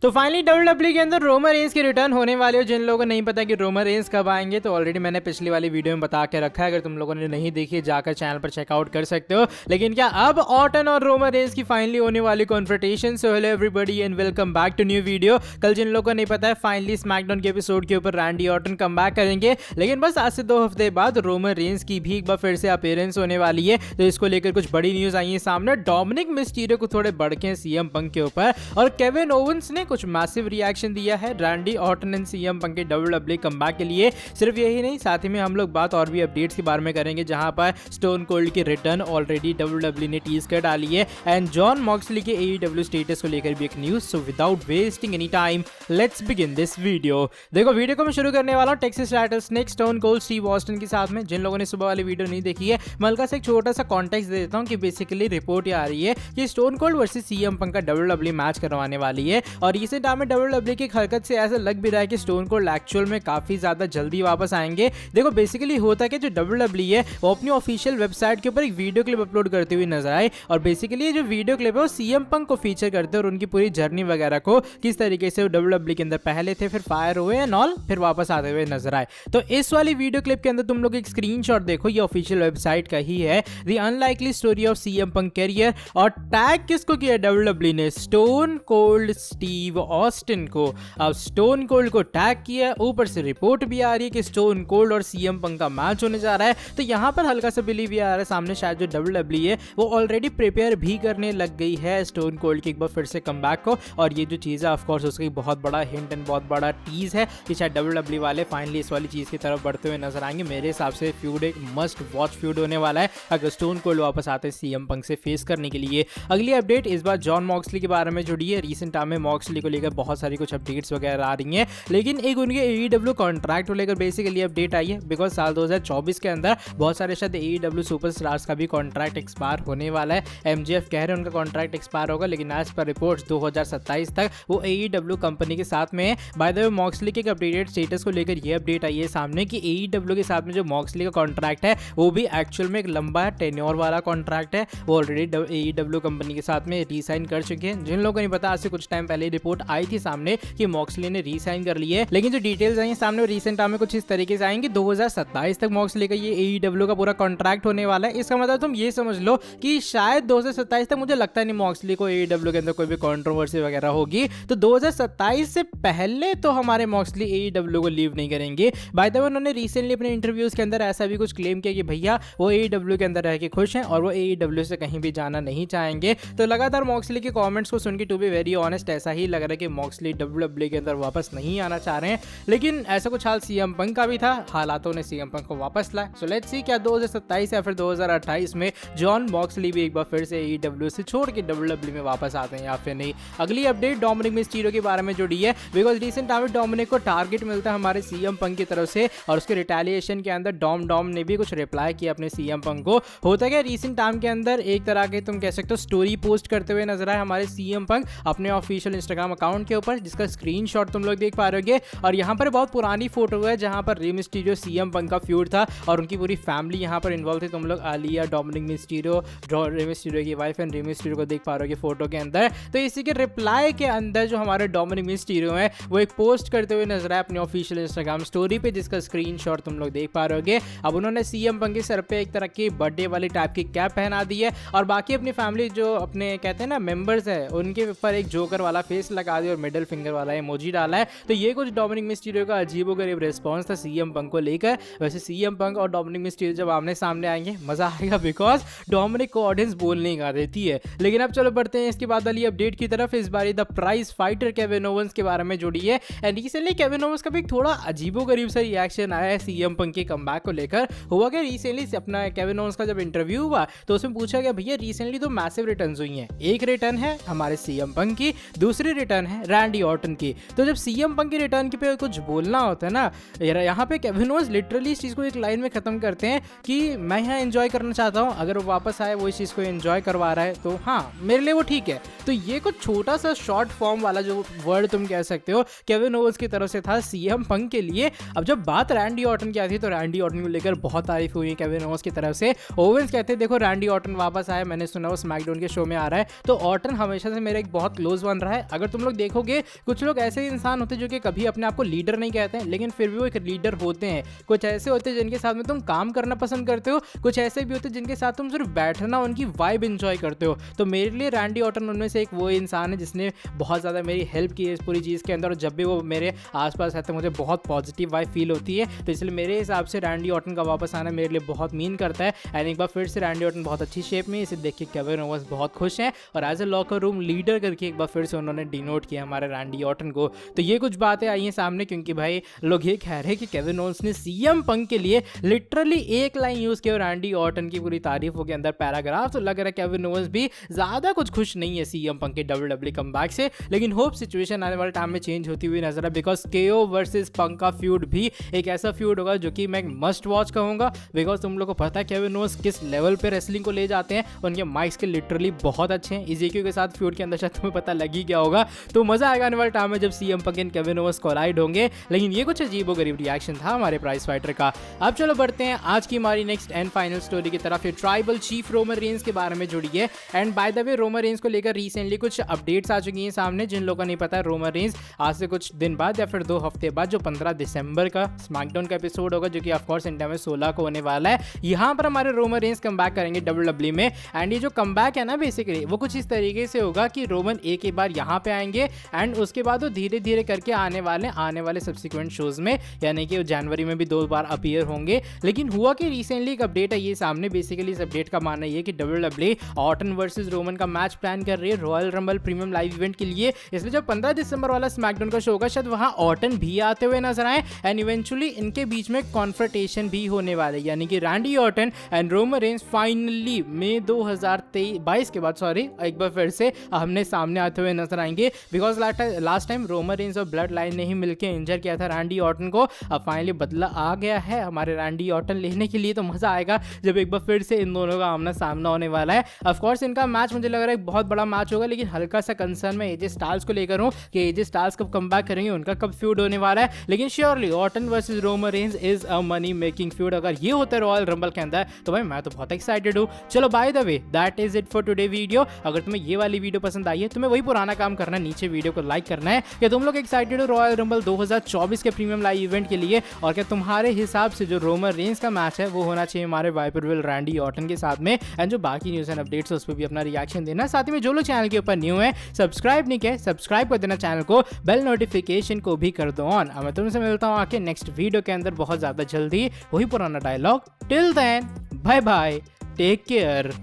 तो finally WWE के अंदर रोमन रेंस के रिटर्न होने वाले हो। जिन लोगों को नहीं पता कि रोमन रेंस कब आएंगे तो ऑलरेडी मैंने पिछली वाली वीडियो में बता के रखा है, अगर तुम लोगों ने नहीं देखी जाकर चैनल पर चेकआउट कर सकते हो। लेकिन क्या अब ऑर्टन और रोमन रेंस की फाइनली होने वाली confrontation. So hello everybody and welcome back to new video. कल जिन लोगों को नहीं पता है फाइनली स्मैकडाउन के एपिसोड के ऊपर रैंडी ऑर्टन कम बैक करेंगे, लेकिन बस आज से 2 हफ्ते बाद रोमन रेंस की भी एक बार फिर से अपीयरेंस होने वाली है। तो इसको लेकर कुछ बड़ी न्यूज आई है सामने। डोमिनिक मिस्टीरियो को थोड़े बढ़के सीएम पंक के ऊपर, और केविन ओवेंस ने कुछ मैसिव रिएक्शन दिया है Randy Orton and CM Punk के डब्ल्यूडब्ल्यूई कमबैक के लिए। सिर्फ यही नहीं, साथ ही में हम लोग बात और भी अपडेट्स के बारे में करेंगे, जहां पर स्टोन कोल्ड की रिटर्न ऑलरेडी डब्ल्यूडब्ल्यूई ने टीज कर डाली है, एंड जॉन मॉक्सली के एईडब्ल्यू स्टेटस को लेकर भी एक news. So without wasting any time let's begin this video. देखो, वीडियो को मैं शुरू करने वाला हूं Texas rattlesnake stone cold Steve Austin के साथ में। जिन लोगों ने सुबह वाली वीडियो नहीं देखी है, मैं हल्का सा एक छोटा सा कॉन्टेक्स्ट दे देता हूं कि बेसिकली रिपोर्ट ये आ रही है कि stone cold versus CM Punk का डब्ल्यूडब्ल्यूई मैच करवाने वाली है। और रिसेंट टाइम में डब्ल्यूडब्ल्यूई की हरकत से ऐसा लग भी रहा है कि स्टोन कोल्ड एक्चुअल में काफी ज्यादा जल्दी वापस आएंगे। देखो, बेसिकली होता है कि जो डब्ल्यूडब्ल्यूई है वो अपनी ऑफिशियल वेबसाइट के ऊपर एक वीडियो क्लिप अपलोड करते हुए नजर आए, और बेसिकली ये जो वीडियो क्लिप है वो सीएम पंक को फीचर करते हैं और उनकी पूरी जर्नी वगैरह को, किस तरीके से वो डब्ल्यूडब्ल्यूई के अंदर पहले थे, फिर फायर हुए एंड ऑल, फिर वापस आते हुए नजर आए। तो इस वाली वीडियो क्लिप के अंदर तुम लोग एक स्क्रीनशॉट देखो, ये ऑफिशियल वेबसाइट का ही है, the unlikely story of CM Punk career. और टैग किसको किया डब्ल्यूडब्ल्यूई ने? स्टोन कोल्ड स्टीव ऑस्टिन को। अब स्टोन कोल्ड को टैग किया, ऊपर से रिपोर्ट भी आ रही है कि स्टोन कोल्ड और सीएम पंक का मैच होने जा रहा है। तो यहां पर हल्का सा बिलीव ये आ रहा है सामने, शायद जो डब्ल्यूडब्ल्यूई है वो ऑलरेडी प्रिपेयर भी करने लग गई है स्टोन कोल्ड की एक बार फिर से कमबैक को। और ये जो चीज है ऑफ कोर्स उसकी बहुत बड़ा हिंट एंड बहुत बड़ा टीज है कि शायद डब्ल्यूडब्ल्यूई वाले फाइनली इस वाली चीज की तरफ बढ़ते हुए नजर आएंगे। मेरे हिसाब से फ्यूड एक मस्ट वॉच फ्यूड होने वाला है अगर स्टोन कोल्ड वापस आते हैं सीएम पंक से फेस करने के लिए। अगली अपडेट इस बार जॉन मॉक्सली के बारे में जुड़ी है। रिसेंट टाइम में मॉक्सली को लेकर बहुत सारी कुछ अपडेट्स वगैरह आ रही हैं, लेकिन एक उनके एईडब्ल्यू कॉन्ट्रैक्ट को लेकर बेसिकली अपडेट आई है। बिकॉज साल 2024 के अंदर बहुत सारे शायद एईडब्ल्यू सुपरस्टार्स का भी कॉन्ट्रैक्ट एक्सपायर होने वाला है। एमजीएफ कह रहे हैं उनका कॉन्ट्रैक्ट एक्सपायर होगा, लेकिन आज पर रिपोर्ट्स 2027 तक वो एईडब्ल्यू कंपनी के साथ में है। बाय द वे, मॉक्सली के अपडेटेड स्टेटस को लेकर ये अपडेट आई है सामने कि एईडब्ल्यू के साथ में जो मॉक्सली का कॉन्ट्रैक्ट है वो भी एक्चुअल में एक लंबा टेन्योर वाला कॉन्ट्रैक्ट है। वो ऑलरेडी एईडब्ल्यू कंपनी के साथ में रीसाइन कर चुके हैं। जिन लोगों को नहीं पता, आज से कुछ टाइम पहले रिपोर्ट आई थी सामने कि मॉक्सली ने रीसाइन कर ली है, लेकिन जो डिटेल्स आई हैं सामने रिसेंट टाइम में कुछ इस तरीके से आएंगे 2027 तक मॉक्सली का ये एईडब्ल्यू का पूरा कॉन्ट्रैक्ट होने वाला है। इसका मतलब तुम ये समझ लो कि शायद 2027 तक, मुझे लगता नहीं मॉक्सली को एईडब्ल्यू के अंदर कोई भी कंट्रोवर्सी वगैरह होगी, तो 2027 से पहले तो हमारे मॉक्सली एईडब्ल्यू को लीव नहीं करेंगे। बाय द वे, उन्होंने रिसेंटली अपने इंटरव्यूज के अंदर ऐसा भी कुछ क्लेम किया कि भैया वो एईडब्ल्यू के अंदर रह के खुश हैं और वो एईडब्ल्यू से कहीं भी जाना नहीं चाहेंगे। तो लगातार मॉक्सली के कमेंट्स को सुन के टू बी वेरी ऑनेस्ट ऐसा ही लग रहा है कि मॉक्सली डब्ल्यूडब्ल्यूई के अंदर वापस नहीं आना चाह रहे हैं। लेकिन ऐसा कुछ हाल सीएम पंक का भी था, हालातों ने सीएम पंक को वापस लाया। सो लेट्स सी क्या 2027 या फिर 2028 में जॉन मॉक्सली भी एक बार फिर से एईडब्ल्यू से छोड़ के डब्ल्यूडब्ल्यूई में वापस आते हैं या फिर नहीं। अगली अपडेट डोमिनिक मिस्टीरियो के बारे में जुड़ी है। बिकॉज रिसेंट टाइम में डोमिनिक को टारगेट मिलता है हमारे सीएम पंक की तरफ से, और उसके रिटेलिएशन के अंदर डॉम ने भी कुछ रिप्लाई किया अपने सीएम पंक को। होता क्या, रिसेंट टाइम के अंदर एक तरह के तुम कह सकते हो स्टोरी पोस्ट करते हुए नजर आए हमारे सीएम पंक अपने ऑफिशियल इंस्टाग्राम अकाउंट के ऊपर, जिसका स्क्रीनशॉट तुम लोग देख पा रहे होगे। और यहाँ पर बहुत पुरानी फोटो है जहां पर रे मिस्टीरियो सीएम पंक का फ्यूड था और उनकी पूरी फैमिली यहां पर इन्वॉल्व थी। तुम लोग Alia, Dominik Mysterio, Rey Mysterio की वाइफ एंड रे मिस्टीरियो को देख पा रहे हो फोटो के अंदर। तो इसी के रिप्लाई के अंदर जो हमारे डोमिनिक मिस्टीरियो है वो एक पोस्ट करते हुए नजर आए अपनी ऑफिशियल इंस्टाग्राम स्टोरी पे, जिसका स्क्रीनशॉट तुम लोग देख पा रहे होगे। अब उन्होंने सीएम पंक के सर पे एक तरह की बर्थडे वाली टाइप की कैप पहना दी है, और बाकी अपनी फैमिली जो अपने कहते हैं ना मेंबर्स है उनके ऊपर एक जोकर वाला फेस लगा दिया और मिडिल फिंगर वाला इमोजी डाला है। तो ये कुछ डोमिनिक मिस्टीरियो का अजीबोगरीब रिस्पांस था सीएम पंक को लेकर। वैसे सीएम पंक और डोमिनिक मिस्टीरियो जब आमने सामने आएंगे मजा आएगा, बिकॉज डोमिनिक को ऑडियंस बोलने का देती है। लेकिन अब चलो बढ़ते हैं इसके बाद वाली अपडेट की तरफ। इस बार the prize fighter Kevin Owens के बारे में जुड़ी है, एंड रिसेंटली केविन ओवेंस का भी एक थोड़ा अजीबोगरीब सा रिएक्शन आया है सीएम पंक के कमबैक को लेकर। हुआ क्या, रिसेंटली अपना केविन ओवेंस का जब इंटरव्यू हुआ तो उसमें पूछा गया भैया रिसेंटली तो मैसिव रिटर्न्स हुई हैं, एक रिटर्न है हमारे सीएम पंक की, दूसरी रिटर्न है रैंडी ऑर्टन की। तो जब सीएम पंक की रिटर्न के पे कुछ बोलना होता है ना, यहाँ पे केविन ओवेंस लिटरली इस चीज को एक लाइन में खत्म करते हैं कि मैं यहाँ एंजॉय करना चाहता हूँ, अगर वो वापस आए वो इस चीज को एंजॉय करवा रहा है तो हाँ मेरे लिए वो ठीक है। तो ये कुछ छोटा सा शॉर्ट फॉर्म वाला जो वर्ड तुम कह सकते हो केविन ओवेंस की तरफ से था सीएम पंक के लिए। अब जब बात रैंडी ऑर्टन की आती है तो रैंडी ऑर्टन को लेकर बहुत तारीफ हुई है केविन ओवेंस की तरफ से। ओवेंस कहते हैं देखो रैंडी ऑर्टन वापस आया, मैंने सुना वो स्मैकडाउन के शो में आ रहा है, तो ऑर्टन हमेशा से मेरा एक बहुत क्लोज वन रहा है। अगर अगर तुम लोग देखोगे कुछ लोग ऐसे इंसान होते हैं जो कि कभी अपने आप को लीडर नहीं कहते हैं, लेकिन फिर भी वो एक लीडर होते हैं। कुछ ऐसे होते हैं जिनके साथ में तुम काम करना पसंद करते हो, कुछ ऐसे भी होते हैं जिनके साथ तुम सिर्फ बैठना, उनकी वाइब एंजॉय करते हो। तो मेरे लिए रैंडी ऑर्टन उनमें से एक वो इंसान है जिसने बहुत ज़्यादा मेरी हेल्प की है इस पूरी चीज़ के अंदर, और जब भी वो मेरे आसपास रहते हैं मुझे बहुत पॉजिटिव वाइब फील होती है। तो इसलिए मेरे हिसाब से रैंडी ऑर्टन का वापस आना मेरे लिए बहुत मीन करता है। एंड एक बार फिर से रैंडी ऑर्टन बहुत अच्छी शेप में, इसे देख के केविन ओवंस बहुत खुश हैं और as a locker room leader करके एक बार फिर से उन्होंने डिनोट किया हमारे रैंडी ऑर्टन को। तो ये कुछ बातें आई हैं सामने, क्योंकि भाई लोग ये कह रहे हैं कि केविन ओवंस ने सीएम पंक के लिए लिटरली एक लाइन यूज किया, रैंडी ऑर्टन की पूरी तारीफों के अंदर पैराग्राफ। तो लग रहा है केविन ओवंस भी ज्यादा कुछ खुश नहीं है सीएम पंक के डब्ल्यूडब्ल्यूई कमबैक से, लेकिन होप सिचुएशन आने वाले टाइम में चेंज होती हुई नजर है, बिकॉज केओ वर्सेस पंक का फ्यूड भी एक ऐसा फ्यूड होगा जो कि मैं मस्ट वॉच कहूंगा। बिकॉज तुम लोग को पता है केविन ओवंस किस लेवल पे रेसलिंग को ले जाते हैं, उनके माइक्स के लिटरली बहुत अच्छे हैं। इज़ेकियो के साथ फ्यूड के अंदर शायद तुम्हें पता लग ही गया होगा। तो मजा आएगा आने वाले टाइम में जब CM Punk and Kevin Owens collide होंगे। लेकिन ये कुछ अजीबोगरीब रिएक्शन था हमारे प्राइस फाइटर का। अब चलो बढ़ते हैं आज की हमारी नेक्स्ट एंड फाइनल स्टोरी की तरफ। ये ट्राइबल चीफ रोमन रेंस के बारे में जुड़ी है। And by the way Roman Reigns को लेकर रिसेंटली कुछ अपडेट्स आ चुकी हैं सामने। जिन लोगों को नहीं पता, रोमन रेंस आज से कुछ दिन बाद या फिर 2 हफ्ते बाद जो 15 दिसंबर का स्मैकडाउन का एपिसोड होगा, जो कि ऑफ कोर्स इंडिया में 16 को होने वाला है, यहाँ पर हमारे रोमन रेंस कमबैक करेंगे डब्ल्यूडब्ल्यूई में। एंड ये जो कमबैक है ना बेसिकली वो कुछ इस तरीके से होगा कि रोमन एक ही बार यहाँ पे आएंगे एंड उसके बाद वो धीरे धीरे करके आने वाले सब्सिक्वेंट शोज में, यानी कि जनवरी में भी 2 बार अपीयर होंगे। लेकिन हुआ कि रिसेंटली एक अपडेट है ये सामने। बेसिकली इस अपडेट का मानना ये कि डब्ल्यूडब्ल्यूई ऑर्टन वर्सेस रोमन का मैच प्लान कर रही है royal rumble premium live event के लिए। इसलिए जो 15 दिसंबर वाला स्मैकडाउन का शो होगा शायद वहां ऑर्टन भी आते हुए नजर आए एंड इवेंचुअली इनके बीच में कॉन्फ्रंटेशन भी होने वाले, यानी कि Randy Orton and Roman Reigns finally मई 2022 के बाद एक बार फिर से हमने सामने आते हुए नजर आएंगे। Because last time Roman Reigns और ब्लड लाइन ने ही मिलकर इंजर किया था रैंडी ऑर्टन को। अब फाइनली बदला आ गया है हमारे रैंडी ऑर्टन लेने के लिए। तो मजा आएगा जब एक बार फिर से इन दोनों का आमना सामना होने वाला है। ऑफ कोर्स इनका मैच मुझे लग रहा है एक बहुत बड़ा मैच होगा, लेकिन हल्का सा कंसर्न मैं एजे स्टाइल्स को लेकर हूं कि एजे स्टाइल्स कब कमबैक करेंगे, उनका कब फ्यूड होने वाला है। लेकिन surely Orton versus Roman Reigns is a money making feud. अगर ये होता है रॉयल रंबल के अंदर तो भाई मैं तो बहुत एक्साइटेड हूं। चलो by the way that is it for today video. अगर तुम्हें ये वाली वीडियो पसंद आई है, तुम्हें वही पुराना काम करना है, नीचे वीडियो को लाइक करना है। क्या तुम लोग एक्साइटेड हो रॉयल रंबल 2024 के प्रीमियम लाइव इवेंट के लिए? और क्या तुम्हारे हिसाब से जो रोमन रेंस का मैच है वो होना चाहिए हमारे वाइपरविल रैंडी ऑर्टन के साथ में? एंड जो बाकी न्यूज़ एंड अपडेट्स है उस पर भी अपना रिएक्शन देना। साथ ही में जो लोग चैनल के ऊपर न्यू है, सब्सक्राइब नहीं किया, सब्सक्राइब कर देना चैनल को, बेल नोटिफिकेशन को भी कर दो ऑन। मैं तुमसे मिलता हूँ आके नेक्स्ट वीडियो के अंदर बहुत ज़्यादा जल्दी। वही पुराना dialogue. Till then bye bye, take care.